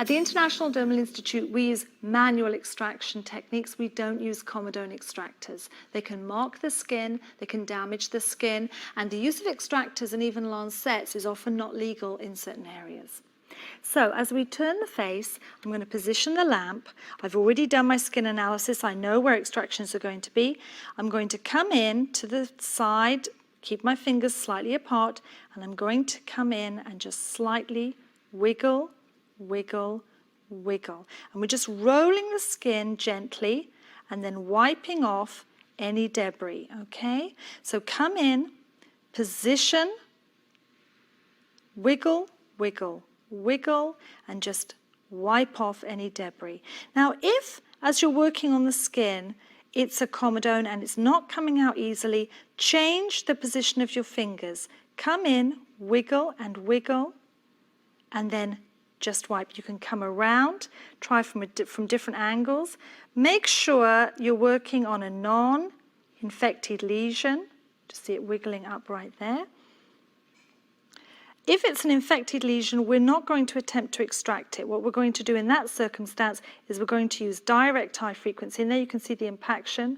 At the International Dermal Institute, we use manual extraction techniques. We don't use comedone extractors. They can mark the skin, they can damage the skin, and the use of extractors and even lancets is often not legal in certain areas. So as we turn the face, I'm going to position the lamp. I've already done my skin analysis. I know where extractions are going to be. I'm going to come in to the side, keep my fingers slightly apart, and I'm going to come in and just slightly wiggle, wiggle, wiggle. And we're just rolling the skin gently and then wiping off any debris, okay? So come in, position, wiggle, wiggle, wiggle, and just wipe off any debris. Now, if, as you're working on the skin, it's a comedone and it's not coming out easily, change the position of your fingers. Come in, wiggle and wiggle, and then just wipe. You can come around, try from different angles. Make sure you're working on a non-infected lesion. Just see it wiggling up right there. If it's an infected lesion, we're not going to attempt to extract it. What we're going to do in that circumstance is we're going to use direct high frequency. And there you can see the impaction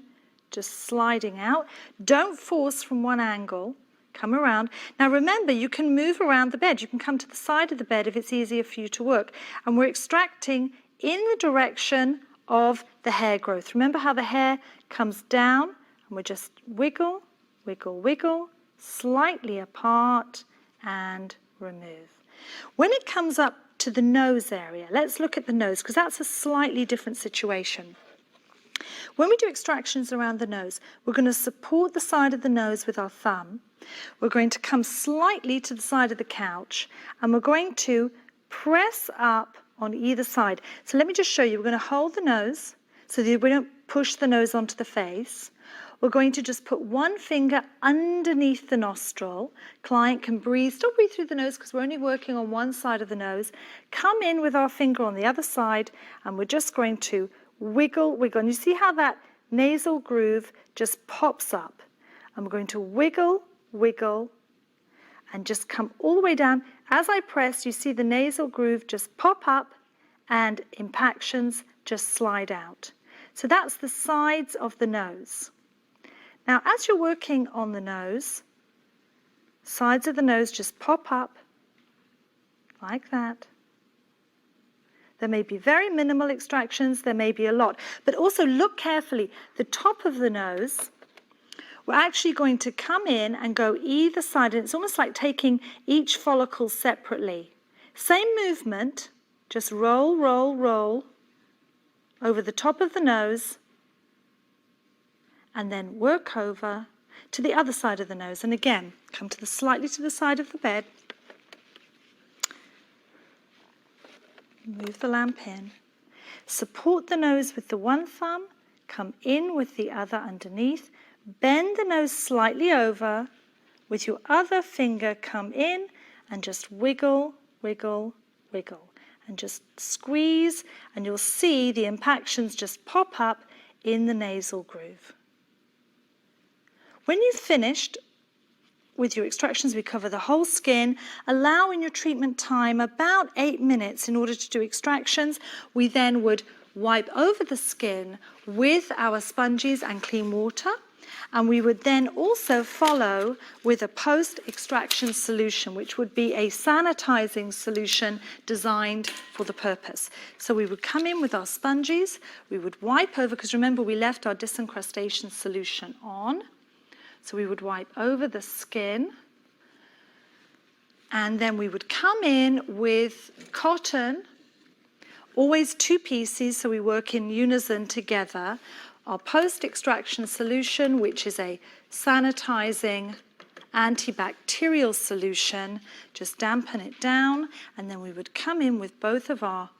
just sliding out. Don't force from one angle. Come around. Now remember, you can move around the bed. You can come to the side of the bed if it's easier for you to work. And we're extracting in the direction of the hair growth. Remember how the hair comes down? And we're just wiggle, wiggle, wiggle, slightly apart, and remove. When it comes up to the nose area, let's look at the nose, because that's a slightly different situation. When we do extractions around the nose, we're going to support the side of the nose with our thumb. We're going to come slightly to the side of the couch, and we're going to press up on either side. So let me just show you. We're going to hold the nose so that we don't push the nose onto the face. We're going to just put one finger underneath the nostril. Client can breathe, still breathe through the nose because we're only working on one side of the nose. Come in with our finger on the other side, and we're just going to wiggle, wiggle. And you see how that nasal groove just pops up. And we're going to wiggle, wiggle, and just come all the way down. As I press, you see the nasal groove just pop up and impactions just slide out. So that's the sides of the nose. Now, as you're working on the nose, sides of the nose just pop up like that. There may be very minimal extractions, there may be a lot, but also look carefully. The top of the nose, we're actually going to come in and go either side, and it's almost like taking each follicle separately. Same movement, just roll, roll, roll over the top of the nose, and then work over to the other side of the nose. And again, come to slightly to the side of the bed. Move the lamp in. Support the nose with the one thumb. Come in with the other underneath. Bend the nose slightly over. With your other finger, come in and just wiggle, wiggle, wiggle. And just squeeze, and you'll see the impactions just pop up in the nasal groove. When you've finished with your extractions, we cover the whole skin. Allow in your treatment time about 8 minutes in order to do extractions. We then would wipe over the skin with our sponges and clean water. And we would then also follow with a post-extraction solution, which would be a sanitizing solution designed for the purpose. So we would come in with our sponges, we would wipe over, because remember we left our disincrustation solution on. So we would wipe over the skin, and then we would come in with cotton, always 2 pieces, so we work in unison together. Our post-extraction solution, which is a sanitizing antibacterial solution, just dampen it down, and then we would come in with both of our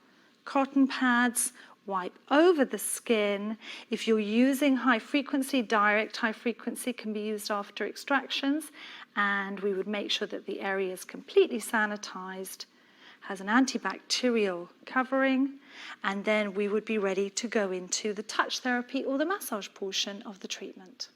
cotton pads, wipe over the skin. If you're using high frequency, direct high frequency can be used after extractions, and we would make sure that the area is completely sanitized, has an antibacterial covering, and then we would be ready to go into the touch therapy or the massage portion of the treatment.